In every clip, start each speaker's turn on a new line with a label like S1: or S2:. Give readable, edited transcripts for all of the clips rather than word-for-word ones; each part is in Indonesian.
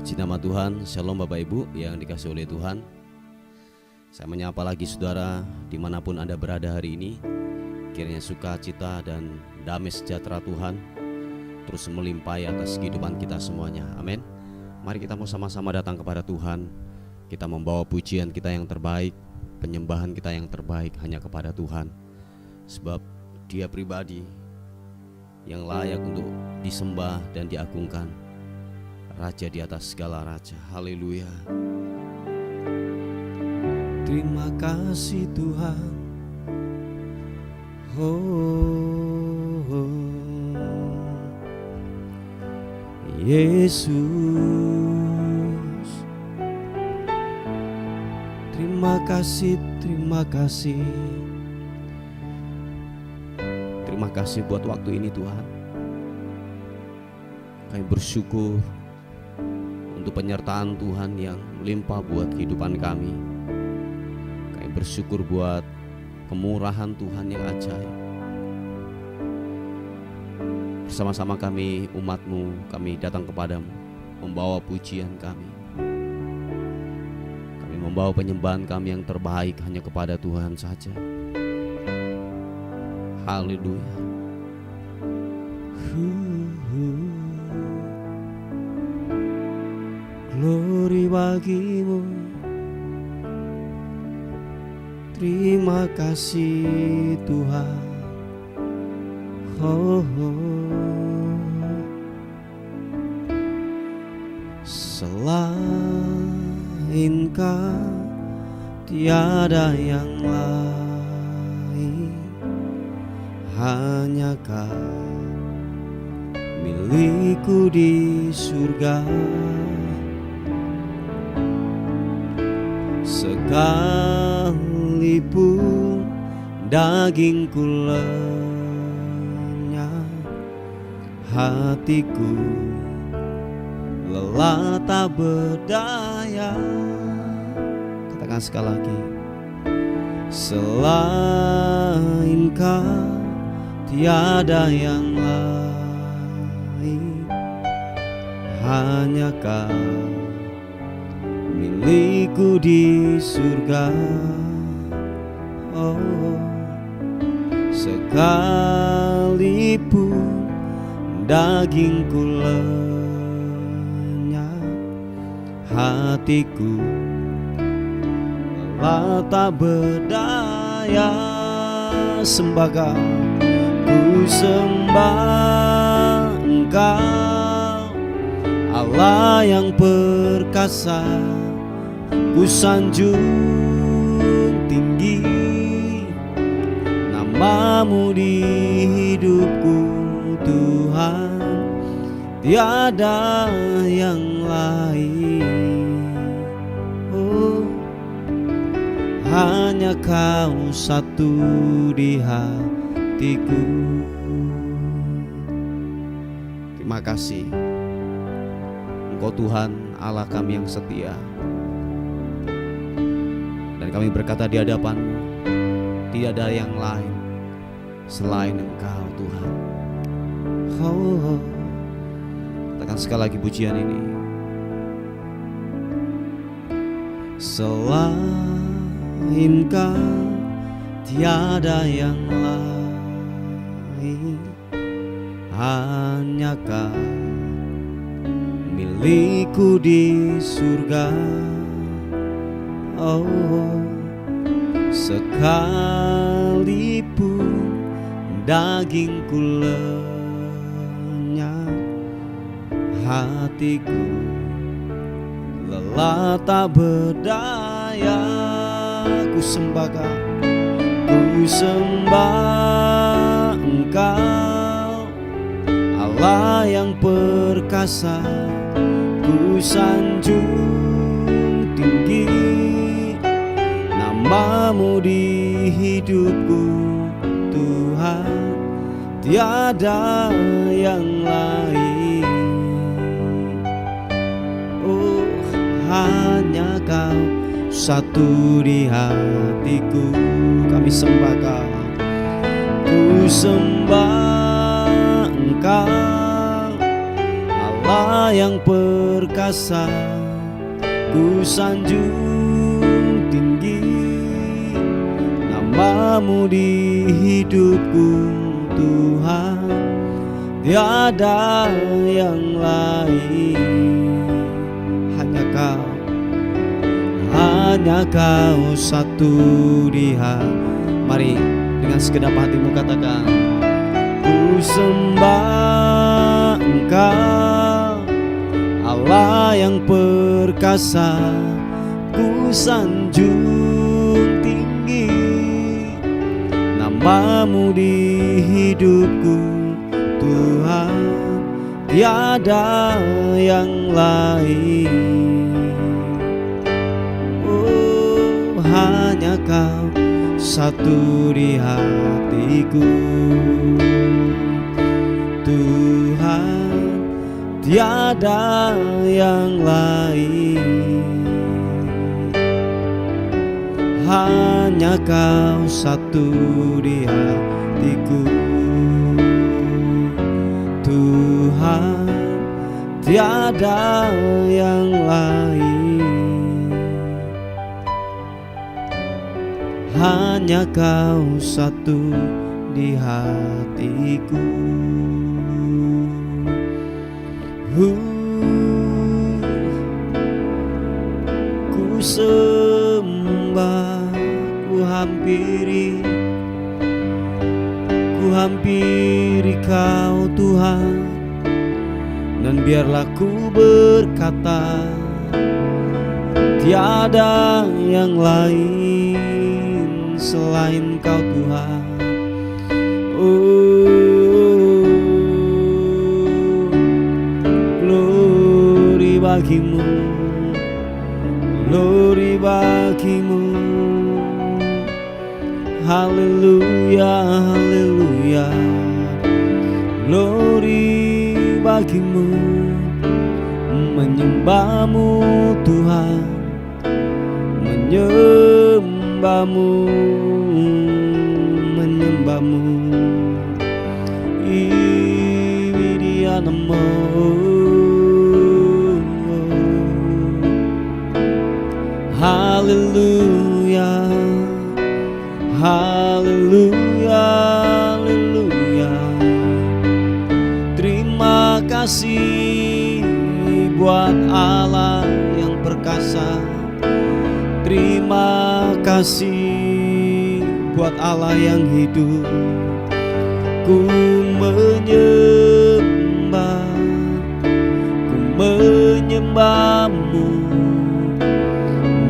S1: Puji nama Tuhan, Shalom Bapak Ibu yang dikasihi oleh Tuhan. Saya menyapa lagi saudara dimanapun Anda berada hari ini. Kiranya sukacita dan damai sejahtera Tuhan terus melimpahi atas kehidupan kita semuanya. Amin. Mari kita mau sama-sama datang kepada Tuhan. Kita membawa pujian kita yang terbaik, penyembahan kita yang terbaik hanya kepada Tuhan. Sebab Dia pribadi yang layak untuk disembah dan diagungkan, Raja di atas segala raja. Haleluya. Terima kasih Tuhan. Yesus, terima kasih, terima kasih. Terima kasih buat waktu ini Tuhan. Kami bersyukur untuk penyertaan Tuhan yang melimpah buat kehidupan kami. Kami bersyukur buat kemurahan Tuhan yang ajaib. Bersama-sama kami umat-Mu, kami datang kepadamu, membawa pujian kami. Kami membawa penyembahan kami yang terbaik hanya kepada Tuhan saja. Haleluya. Glory bagimu. Terima kasih Tuhan. Selain Kau tiada yang lain, hanya Kau milikku di surga. Sekalipun dagingku lenyap, hatiku lelah tak berdaya. Katakan sekali lagi. Selain Kau tiada yang lain, hanya Kau milikku di surga. Sekalipun dagingku lenyap, hatiku lelah tak berdaya. Sembah Kau, ku sembah Engkau, Allah yang perkasa. Ku sanjung tinggi nama-Mu di hidupku Tuhan. Tiada yang lain, hanya Kau satu di hatiku. Terima kasih Engkau Tuhan Allah kami yang setia. Dan kami berkata di hadapan-Mu, tidak ada yang lain selain Engkau Tuhan. Katakan sekali lagi pujian ini. Selain Kau tiada yang lain, hanya Kau milikku di surga. Sekalipun dagingku lenyap, hatiku lelah tak berdaya. Ku sembah Kau, ku sembah Engkau, Allah yang perkasa. Ku sanjung tinggi nama-Mu di hidupku Tuhan. Tiada yang lain, hanya Kau satu di hatiku. Kami sembah Kau, ku sembah Engkau, Allah yang perkasa, ku sanjung tinggi namamu di hidupku Tuhan, tiada yang lain. Hanya kau satu di hati. Mari dengan segenap hatimu katakan, ku sembah Engkau Allah yang perkasa, ku sanjung tinggi namamu di hidupku Tuhan, tiada yang lain. Oh, hanya kau satu di hatiku Tuhan, tiada yang lain. Hanya kau satu di hatiku Tuhan, tiada yang lain. Hanya kau satu di hatiku. Ku sembah, ku hampiri kau Tuhan, dan biarlah ku berkata, tiada yang lain selain kau Tuhan. Oh, glory bagimu, glory bagimu. Haleluya, haleluya. Glory bagimu, menyembahmu Tuhan, menyembahmu, menyembahmu. Iwidianamo, haleluya, haleluya, haleluya. Terima kasih buat Allah yang perkasa. Terima kasih buat Allah yang hidup. Ku menyembah, ku menyembahmu,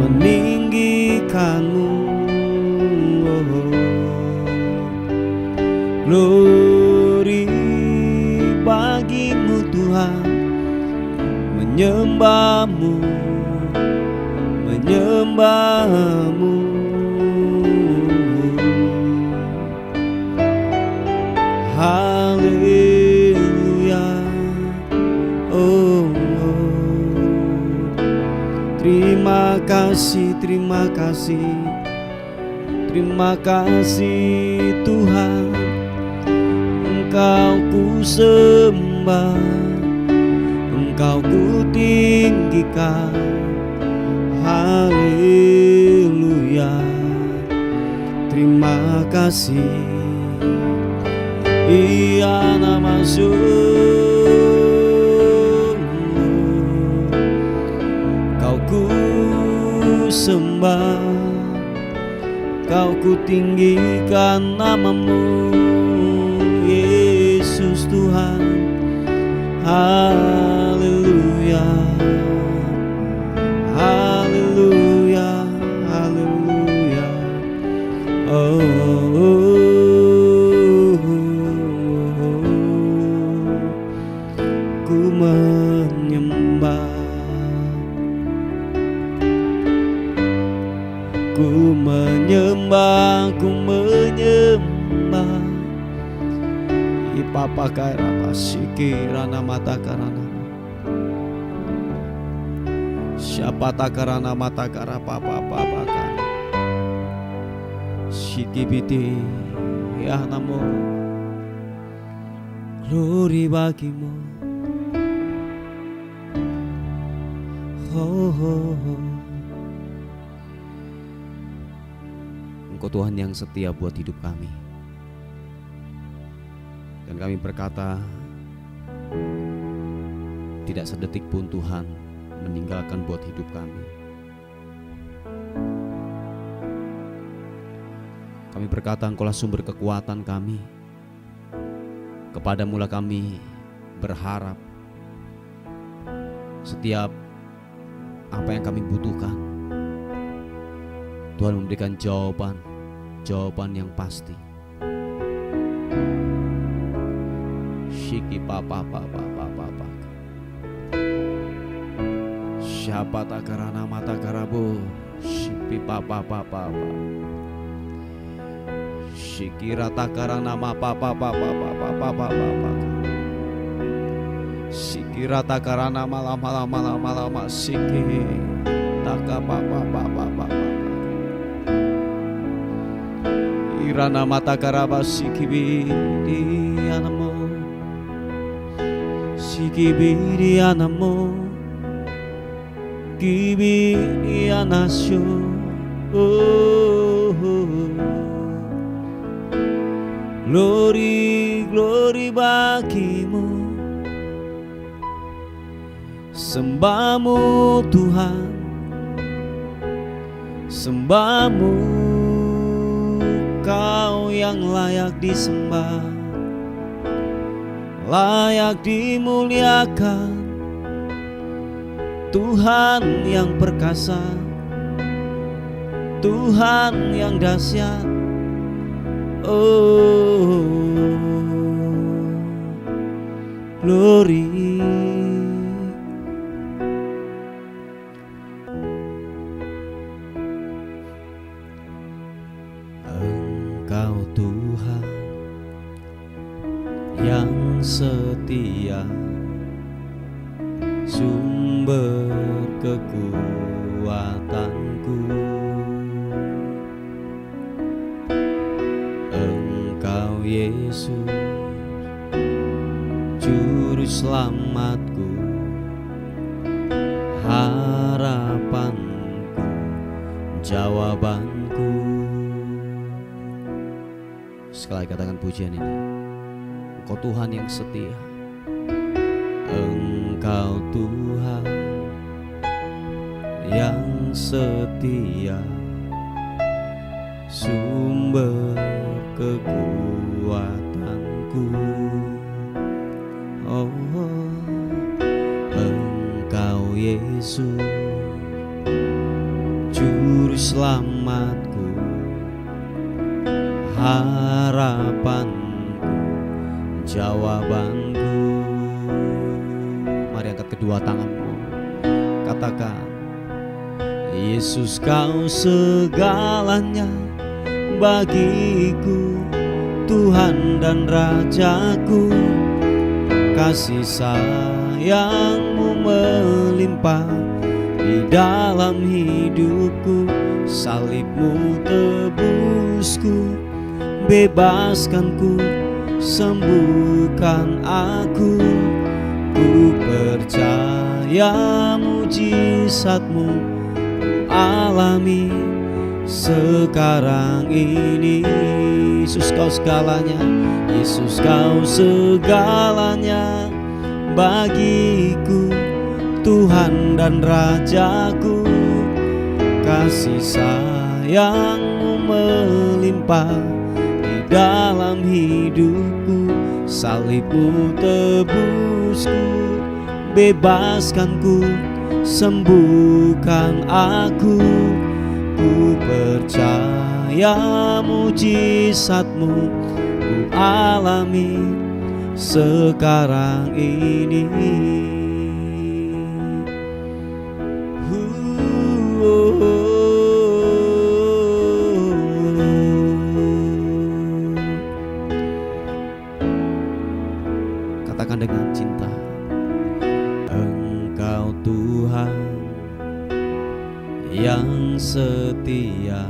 S1: meninggikanmu. Glory bagimu Tuhan, menyembahmu, menyembahmu. Haleluya. Oh, oh. Terima kasih, terima kasih, terima kasih Tuhan. Engkau ku sembah, Engkau ku tinggikan. Haleluya. Terima kasih. Iya nama Kau ku sembah, Kau ku tinggikan namamu, Yesus Tuhan. Haleluya, haleluya, haleluya. Oh, oh, oh, oh. Ku menyembah, ku menyembah, ku menyembah. Ipapa kaira pasiki rana mata karana, siapa takarana mata kara papa papa kan, sikibiti ya namo. Glory bagimu, Oh, Engkau Tuhan yang setia buat hidup kami. Dan kami berkata, tidak sedetik pun Tuhan meninggalkan buat hidup kami. Kami berkata, Engkaulah sumber kekuatan kami. Kepadamulah kami berharap. Setiap apa yang kami butuhkan, Tuhan memberikan jawaban yang pasti. Shiki papa. Siapa takarana mata karabu, shipi papa. Shikira takarana papa. Sikira takarana malam siki taka papa. Irana mata karaba sikibiri anamo. Sikibiri anamo. Kibiri anasyo. Glory bagimu. Sembahmu Tuhan, sembahmu, Kau yang layak disembah, layak dimuliakan. Tuhan yang perkasa, Tuhan yang dahsyat. Oh, glory. Engkau Tuhan yang setia, sumber kekuatanku. Engkau Yesus, juru selamatku, harapanku, jawabanku. Sekali katakan pujian ini. Engkau Tuhan yang setia. Engkau Tuhan yang setia, sumber kekuatanku. Oh, Engkau Yesus, juru selamatku, harapanku, jawabanku. Mari angkat kedua tanganmu, katakan, Yesus Kau segalanya bagiku, Tuhan dan Rajaku. Kasih sayang-Mu melimpah di dalam hidupku. Salib-Mu tebusku, bebaskanku, sembuhkan aku. Ku percaya mujizat-Mu ku alami sekarang ini. Yesus Kau segalanya, Yesus Kau segalanya bagiku, Tuhan dan Rajaku. Kasih sayang-Mu melimpah di dalam hidupku. Salib-Mu tebusku, bebaskanku, sembuhkan aku. Ku percaya mujizat-Mu ku alami sekarang ini. Katakan dengan cinta, Engkau Tuhan yang setia,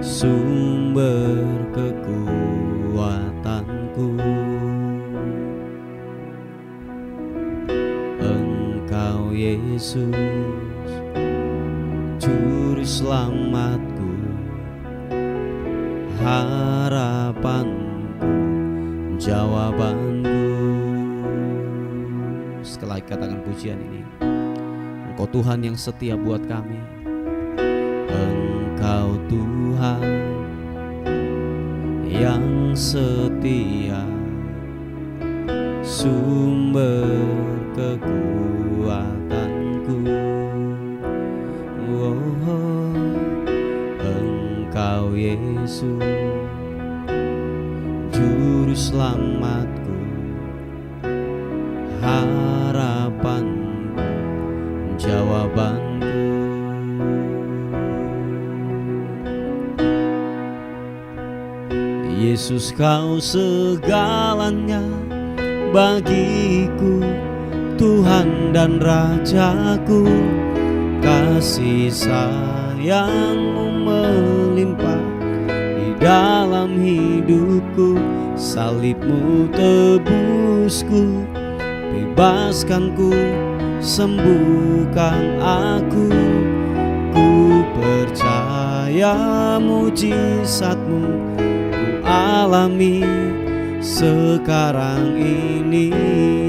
S1: sumber kekuatanku. Engkau Yesus, Juru selamatku, harapanku, jawabanku. Sekali lagi katakan pujian ini. Engkau Tuhan yang setia buat kami. Engkau Tuhan yang setia, sumber kekuatanku. Oh, Engkau Yesus, Juru selamatku, harapanku, jawabanku. Yesus, Kau segalanya bagiku, Tuhan dan Rajaku. Kasih sayang-Mu melimpah di dalam hidupku. Salib-Mu tebusku, bebaskanku, sembuhkan aku. Ku percaya mujizat-Mu ku alami sekarang ini.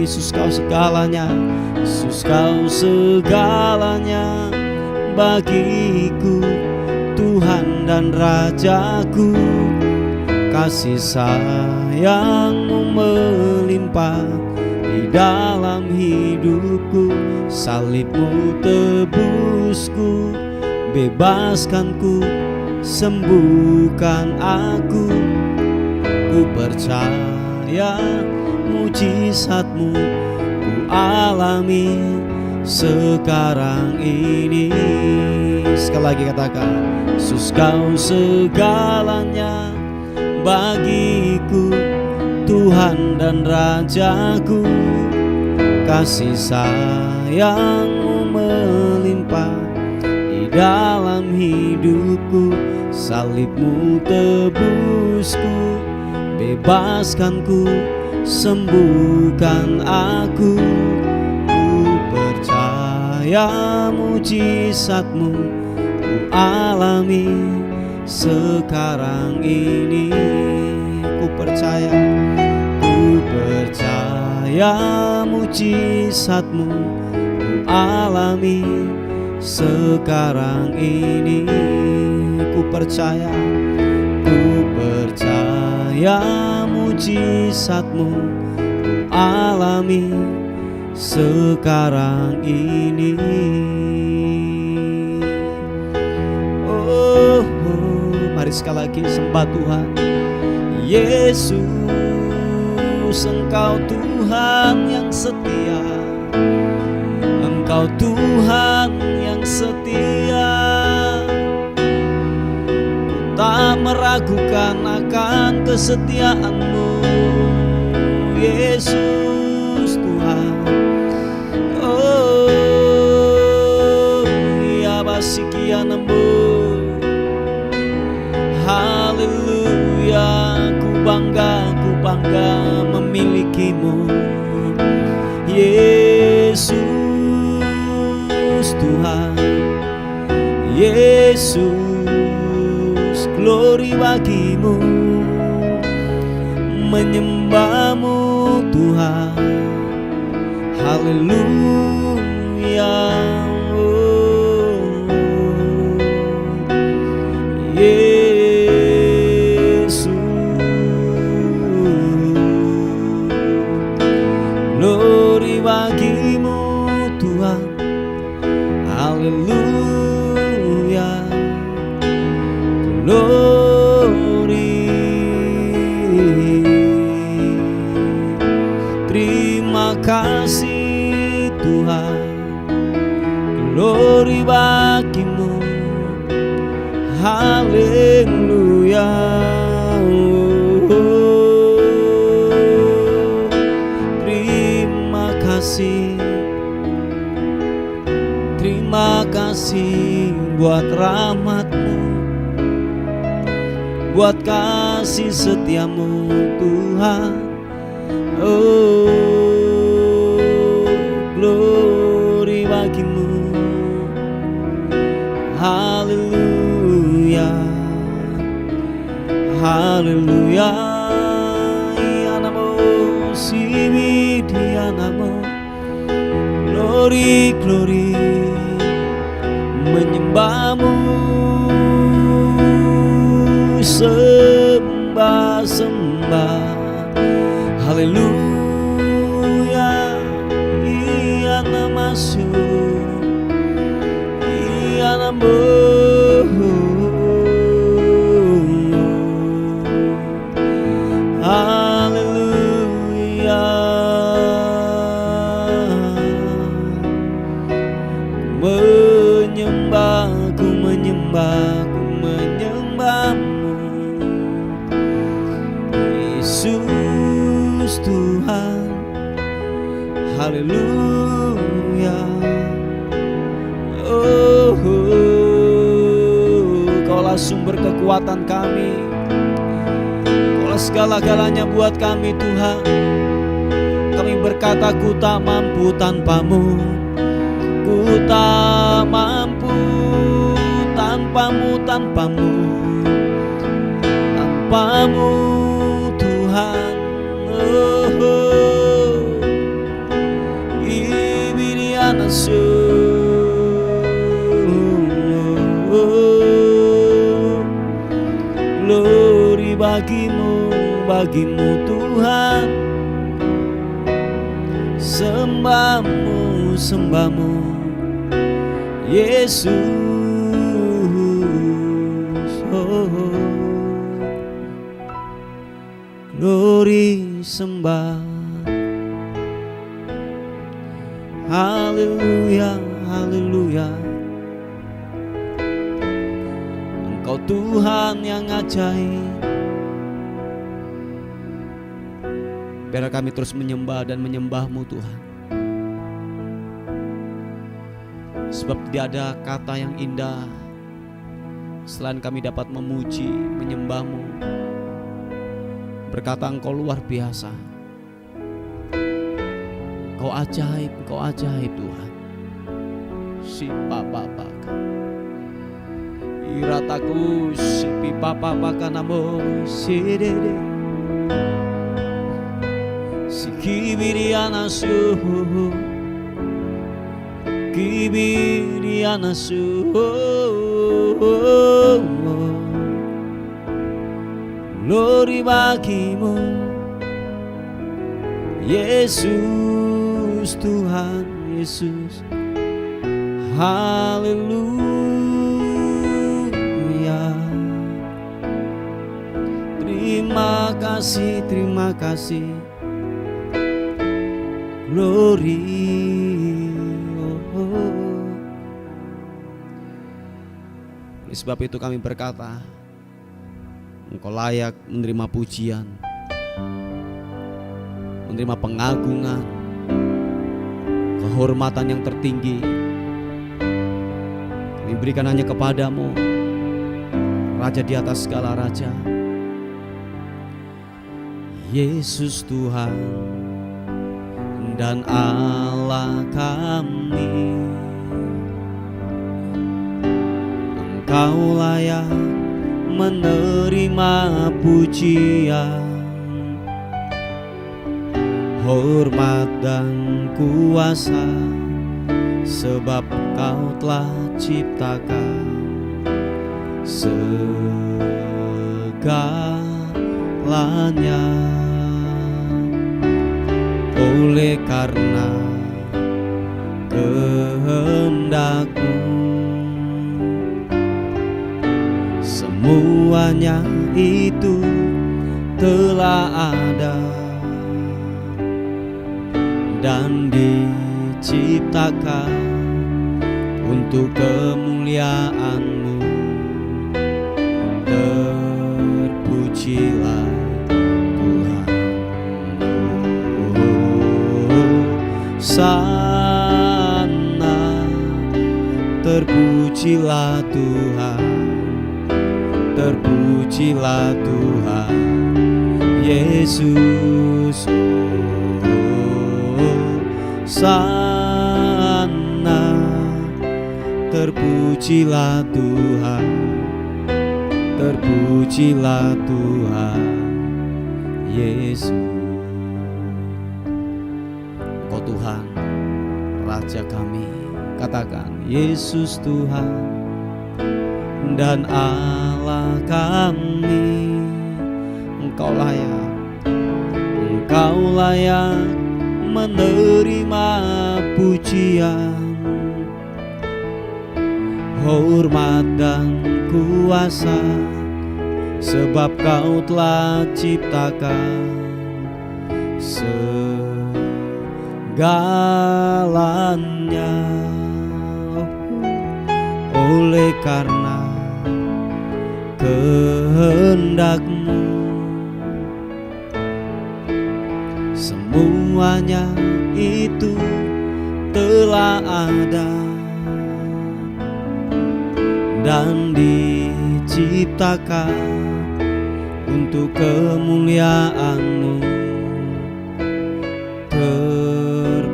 S1: Yesus, Kau segalanya, Yesus, Kau segalanya bagiku, Tuhan dan Rajaku. Kasih sayang-Mu melimpah di dalam hidupku. Salib-Mu tebusku, bebaskanku, sembuhkan aku. Ku percaya mujizat-Mu ku alami sekarang ini. Sekali lagi katakan, Yesus, Kau segalanya bagiku, Tuhan dan Rajaku. Kasih sayang-Mu melimpah di dalam hidupku. Salib-Mu tebusku, bebaskanku, sembuhkan aku. Ku percaya mujizat-Mu ku alami sekarang ini. Ku percaya mujizat-Mu ku alami sekarang ini. Ku percaya mujizat-Mu ku alami sekarang ini. Oh, mari sekali lagi sembah Tuhan. Yesus, Engkau Tuhan yang setia, Engkau Tuhan yang setia. Tak meragukan akan kesetiaan-Mu, Yesus Tuhan. Oh, ya basikianmu, haleluya. Ku bangga memilikimu, Yesus Tuhan. Yesus, glory bagimu, menyembah-Mu Tuhan, haleluya. Oh, Yesus, glory bagimu Tuhan, haleluya. Glory, terima kasih Tuhan. Glory bagimu, haleluya. Terima kasih buat rahmat-Mu, buat kasih setia-Mu Tuhan. Oh, glory bagi bagimu. Haleluya, haleluya. Ianamo siwi dianamo, glory, glory, menyembahmu, sembah, sembah. Haleluya, ianamasu, ianamo. Haleluya, menyembahku, menyembahku, menyembahmu, Yesus Tuhan. Haleluya. Oh, Kaulah sumber kekuatan kami, Kaulah segala-galanya buat kami Tuhan. Kami berkata ku tak mampu tanpamu, ku tak mampu tanpamu, tanpamu, tanpamu Tuhan. Ibirianasu, glory bagimu, bagimu Tuhan. Sembahmu, sembahmu, Yesus. Oh, glory, sembah. Haleluya, haleluya. Engkau Tuhan yang ajaib. Biar kami terus menyembah dan menyembah-Mu Tuhan. Sebab tidak ada kata yang indah selain kami dapat memuji, menyembah-Mu. Berkata Engkau luar biasa, Engkau ajaib, Engkau ajaib Tuhan. Si Papa Baka Irataku, si Papa Baka namo, si Dede, si Kibirianasu, Kibirianasu. Glory bagimu, Yesus Tuhan, Yesus. Haleluya. Terima kasih, terima kasih. Glory. Oleh sebab itu kami berkata, Engkau layak menerima pujian, menerima pengagungan, kehormatan yang tertinggi. Kami berikan hanya kepadamu, Raja di atas segala raja, Yesus Tuhan dan Allah kami. Engkau layak menerima pujian, hormat dan kuasa, sebab Kau telah ciptakan segalanya. Oleh karena kehendak-Mu, semuanya itu telah ada dan diciptakan untuk kemuliaan-Mu. Terpujilah Tuhan. Sana terpujilah Tuhan, terpujilah Tuhan Yesus. Sana Terpujilah Tuhan, terpujilah Tuhan Yesus. Engkau Tuhan, Raja kami. Katakan, Yesus Tuhan dan Allah kami. Engkau layak menerima pujian, hormat dan kuasa, sebab Kau telah ciptakan segalanya. Oleh karena kehendak-Mu, semuanya itu telah ada dan diciptakan untuk kemuliaan-Mu.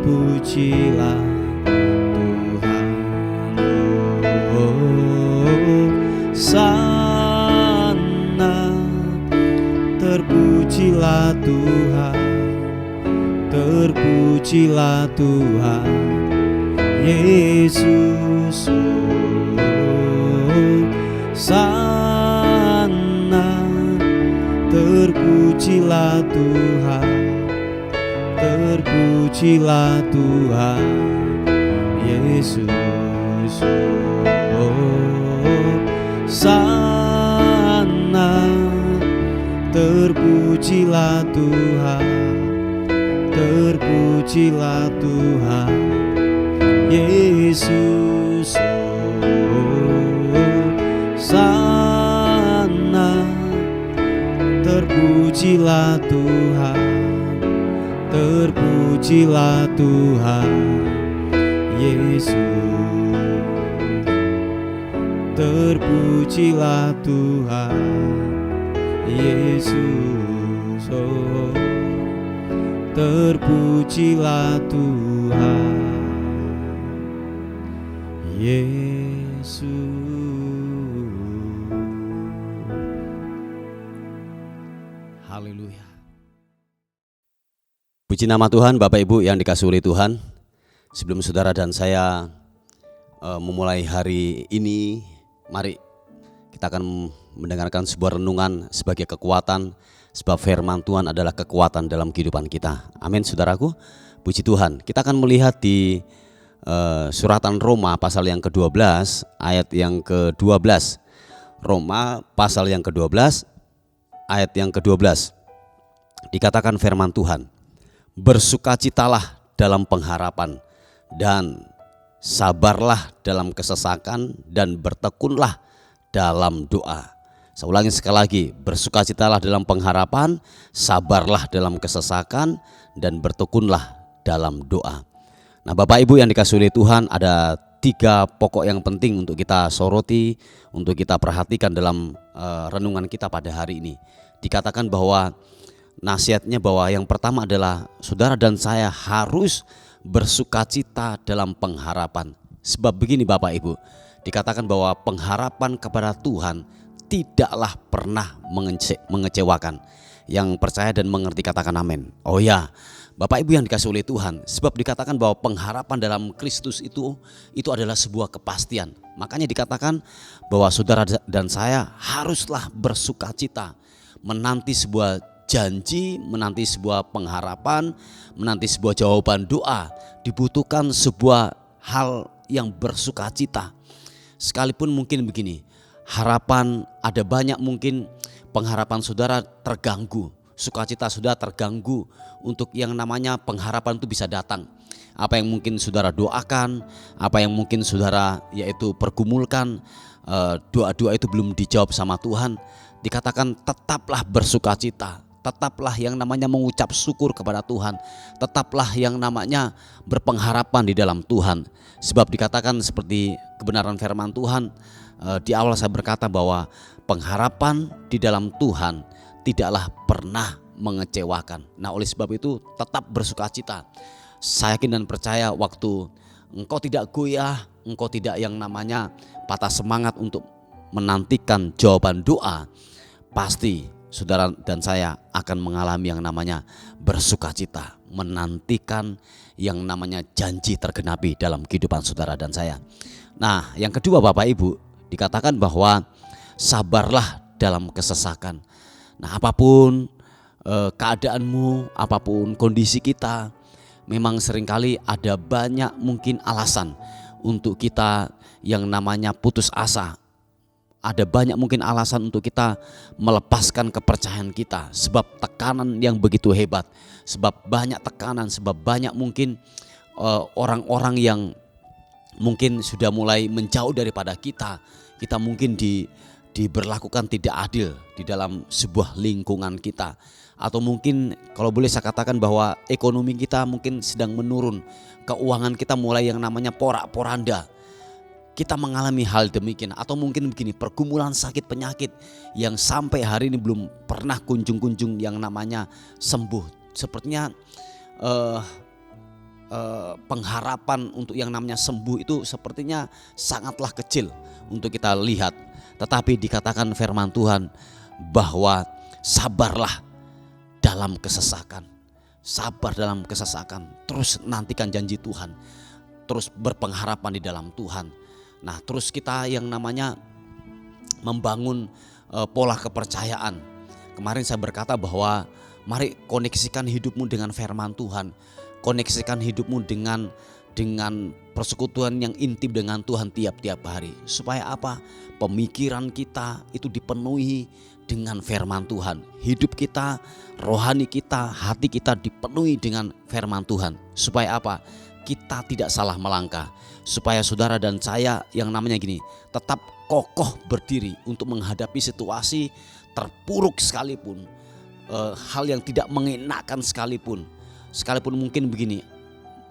S1: Terpujilah Tuhan, sana. Terpujilah Tuhan, terpujilah Tuhan Yesus. Sana. Terpujilah Tuhan, terpujilah Tuhan Yesus. Sana. Terpujilah Tuhan, terpujilah Tuhan Yesus. Sana. Terpujilah Tuhan, terpujilah Tuhan Yesus. Terpujilah Tuhan Yesus. Oh, terpujilah Tuhan Yesus. Haleluya. Puji nama Tuhan. Bapak Ibu yang dikasihi oleh Tuhan, sebelum saudara dan saya memulai hari ini, mari kita akan mendengarkan sebuah renungan sebagai kekuatan, sebab firman Tuhan adalah kekuatan dalam kehidupan kita. Amin saudaraku, puji Tuhan. Kita akan melihat di suratan Roma pasal yang ke-12 ayat yang ke-12. Roma pasal yang ke-12 ayat yang ke-12. Dikatakan firman Tuhan, bersukacitalah dalam pengharapan dan sabarlah dalam kesesakan dan bertekunlah dalam doa. Saya ulangi sekali lagi, bersukacitalah dalam pengharapan, sabarlah dalam kesesakan, dan bertekunlah dalam doa. Nah Bapak Ibu yang dikasihi oleh Tuhan, ada 3 pokok yang penting untuk kita soroti, untuk kita perhatikan dalam renungan kita pada hari ini. Dikatakan bahwa nasihatnya bahwa yang pertama adalah saudara dan saya harus bersukacita dalam pengharapan. Sebab begini Bapak Ibu, dikatakan bahwa pengharapan kepada Tuhan tidaklah pernah mengecewakan. Yang percaya dan mengerti katakan amin. Oh ya, Bapak Ibu yang dikasihi oleh Tuhan, sebab dikatakan bahwa pengharapan dalam Kristus itu adalah sebuah kepastian. Makanya dikatakan bahwa saudara dan saya haruslah bersukacita, menanti sebuah janji, menanti sebuah pengharapan, menanti sebuah jawaban doa. Dibutuhkan sebuah hal yang bersukacita. Sekalipun mungkin begini, harapan ada banyak, mungkin pengharapan saudara terganggu, sukacita saudara terganggu untuk yang namanya pengharapan itu bisa datang. Apa yang mungkin saudara doakan, apa yang mungkin saudara yaitu pergumulkan, doa-doa itu belum dijawab sama Tuhan. Dikatakan tetaplah bersukacita, tetaplah yang namanya mengucap syukur kepada Tuhan, tetaplah yang namanya berpengharapan di dalam Tuhan. Sebab dikatakan seperti kebenaran firman Tuhan, di awal saya berkata bahwa pengharapan di dalam Tuhan tidaklah pernah mengecewakan. Nah oleh sebab itu tetap bersukacita. Saya yakin dan percaya waktu engkau tidak goyah, engkau tidak yang namanya patah semangat untuk menantikan jawaban doa, pasti saudara dan saya akan mengalami yang namanya bersukacita, menantikan yang namanya janji tergenapi dalam kehidupan saudara dan saya. Nah, yang kedua Bapak Ibu, dikatakan bahwa sabarlah dalam kesesakan. Nah, apapun keadaanmu, apapun kondisi kita, memang seringkali ada banyak mungkin alasan untuk kita yang namanya putus asa. Ada banyak mungkin alasan untuk kita melepaskan kepercayaan kita, sebab tekanan yang begitu hebat, sebab banyak tekanan, sebab banyak mungkin orang-orang yang mungkin sudah mulai menjauh daripada kita. Kita mungkin diberlakukan tidak adil di dalam sebuah lingkungan kita, atau mungkin kalau boleh saya katakan bahwa ekonomi kita mungkin sedang menurun, keuangan kita mulai yang namanya porak-poranda. Kita mengalami hal demikian, atau mungkin begini, pergumulan sakit penyakit yang sampai hari ini belum pernah kunjung-kunjung yang namanya sembuh. Sepertinya pengharapan untuk yang namanya sembuh itu sepertinya sangatlah kecil untuk kita lihat. Tetapi dikatakan firman Tuhan bahwa sabarlah dalam kesesakan. Sabar dalam kesesakan, terus nantikan janji Tuhan, terus berpengharapan di dalam Tuhan. Nah, terus kita yang namanya membangun pola kepercayaan. Kemarin saya berkata bahwa mari koneksikan hidupmu dengan firman Tuhan. Koneksikan hidupmu dengan persekutuan yang intim dengan Tuhan tiap-tiap hari. Supaya apa? Pemikiran kita itu dipenuhi dengan firman Tuhan. Hidup kita, rohani kita, hati kita dipenuhi dengan firman Tuhan. Supaya apa? Kita tidak salah melangkah, supaya saudara dan saya yang namanya gini tetap kokoh berdiri untuk menghadapi situasi terpuruk sekalipun, hal yang tidak mengenakan sekalipun mungkin begini,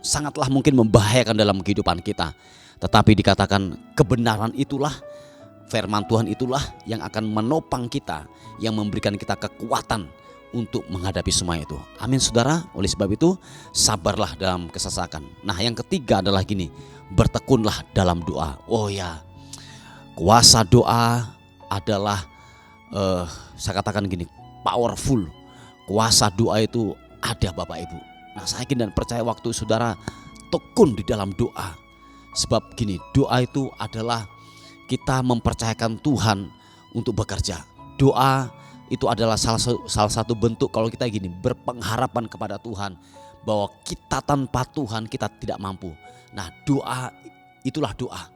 S1: sangatlah mungkin membahayakan dalam kehidupan kita. Tetapi dikatakan kebenaran itulah, firman Tuhan itulah yang akan menopang kita, yang memberikan kita kekuatan untuk menghadapi semua itu. Amin saudara. Oleh sebab itu sabarlah dalam kesesakan. Nah, yang ketiga adalah gini, bertekunlah dalam doa. Oh ya, kuasa doa adalah saya katakan gini, powerful. Kuasa doa itu ada Bapak Ibu. Nah, saya yakin dan percaya waktu saudara tekun di dalam doa. Sebab gini, doa itu adalah kita mempercayakan Tuhan untuk bekerja. Doa itu adalah salah satu bentuk kalau kita gini berpengharapan kepada Tuhan bahwa kita tanpa Tuhan kita tidak mampu. Nah, doa itulah doa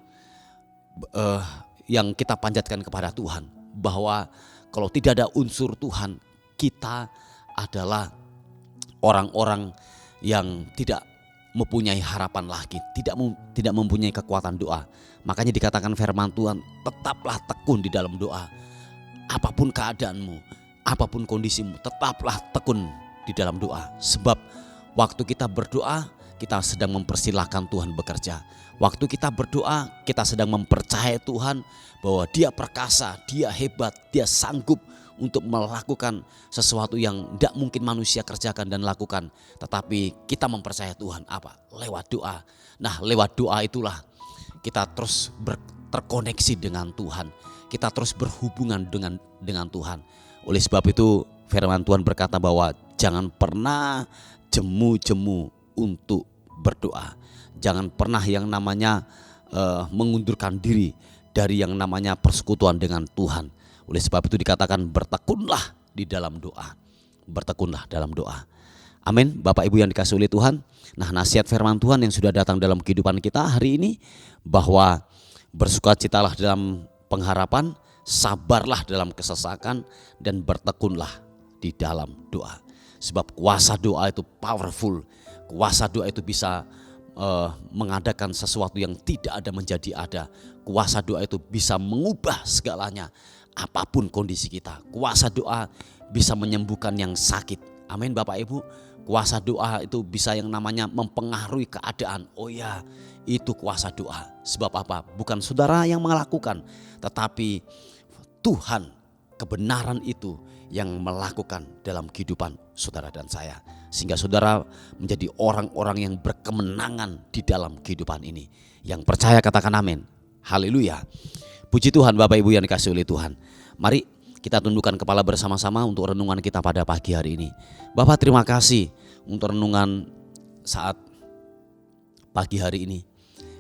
S1: yang kita panjatkan kepada Tuhan, bahwa kalau tidak ada unsur Tuhan, kita adalah orang-orang yang tidak mempunyai harapan lagi, tidak mempunyai kekuatan doa. Makanya dikatakan firman Tuhan, tetaplah tekun di dalam doa. Apapun keadaanmu, apapun kondisimu, tetaplah tekun di dalam doa. Sebab waktu kita berdoa, kita sedang mempersilahkan Tuhan bekerja. Waktu kita berdoa, kita sedang mempercayai Tuhan bahwa Dia perkasa, Dia hebat, Dia sanggup untuk melakukan sesuatu yang tidak mungkin manusia kerjakan dan lakukan. Tetapi kita mempercayai Tuhan apa? Lewat doa. Nah, lewat doa itulah kita terus terkoneksi dengan Tuhan. Kita terus berhubungan dengan Tuhan. Oleh sebab itu firman Tuhan berkata bahwa jangan pernah jemu-jemu untuk berdoa. Jangan pernah yang namanya mengundurkan diri dari yang namanya persekutuan dengan Tuhan. Oleh sebab itu dikatakan bertekunlah di dalam doa. Bertekunlah dalam doa. Amin. Bapak Ibu yang dikasihi oleh Tuhan. Nah, nasihat firman Tuhan yang sudah datang dalam kehidupan kita hari ini bahwa bersukacitalah dalam pengharapan, sabarlah dalam kesesakan, dan bertekunlah di dalam doa. Sebab kuasa doa itu powerful. Kuasa doa itu bisa mengadakan sesuatu yang tidak ada menjadi ada. Kuasa doa itu bisa mengubah segalanya, apapun kondisi kita. Kuasa doa bisa menyembuhkan yang sakit. Amin Bapak Ibu. Kuasa doa itu bisa yang namanya mempengaruhi keadaan. Oh ya, itu kuasa doa. Sebab apa? Bukan saudara yang melakukan, tetapi Tuhan, kebenaran itu yang melakukan dalam kehidupan saudara dan saya. Sehingga saudara menjadi orang-orang yang berkemenangan di dalam kehidupan ini. Yang percaya katakan amin. Haleluya. Puji Tuhan Bapak Ibu yang dikasihi oleh Tuhan. Mari kita tundukkan kepala bersama-sama untuk renungan kita pada pagi hari ini. Bapak terima kasih untuk renungan saat pagi hari ini.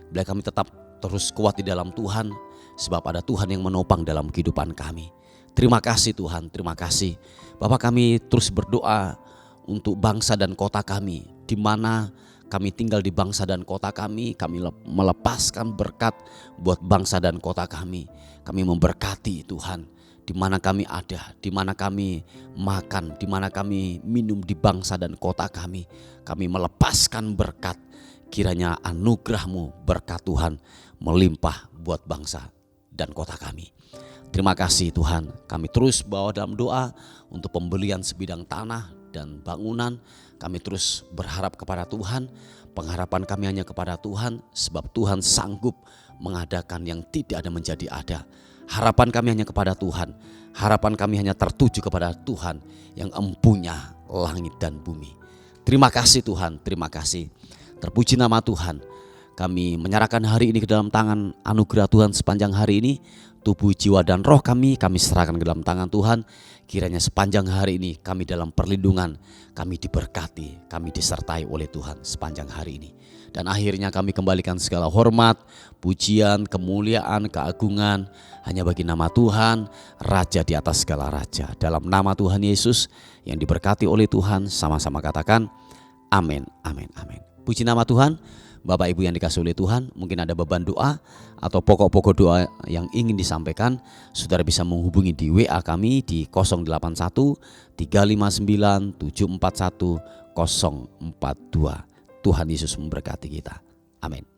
S1: Biar kami tetap terus kuat di dalam Tuhan, sebab ada Tuhan yang menopang dalam kehidupan kami. Terima kasih Tuhan, terima kasih. Bapak kami terus berdoa untuk bangsa dan kota kami. Di mana kami tinggal di bangsa dan kota kami melepaskan berkat buat bangsa dan kota kami. Kami memberkati Tuhan. Di mana kami ada, di mana kami makan, di mana kami minum di bangsa dan kota kami. Kami melepaskan berkat. Kiranya anugerah-Mu berkat Tuhan melimpah buat bangsa dan kota kami. Terima kasih Tuhan, kami terus bawa dalam doa untuk pembelian sebidang tanah dan bangunan. Kami terus berharap kepada Tuhan, pengharapan kami hanya kepada Tuhan, sebab Tuhan sanggup mengadakan yang tidak ada menjadi ada. Harapan kami hanya kepada Tuhan, harapan kami hanya tertuju kepada Tuhan yang empunya langit dan bumi. Terima kasih Tuhan, terima kasih. Terpuji nama Tuhan. Kami menyerahkan hari ini ke dalam tangan anugerah Tuhan sepanjang hari ini. Tubuh, jiwa dan roh kami serahkan ke dalam tangan Tuhan. Kiranya sepanjang hari ini kami dalam perlindungan, kami diberkati, kami disertai oleh Tuhan sepanjang hari ini. Dan akhirnya kami kembalikan segala hormat, pujian, kemuliaan, keagungan hanya bagi nama Tuhan, Raja di atas segala raja. Dalam nama Tuhan Yesus yang diberkati oleh Tuhan, sama-sama katakan amin, amin, amin. Puji nama Tuhan. Bapak Ibu yang dikasihi oleh Tuhan, mungkin ada beban doa atau pokok-pokok doa yang ingin disampaikan, saudara bisa menghubungi di WA kami di 081 359 741 042. Tuhan Yesus memberkati kita. Amin.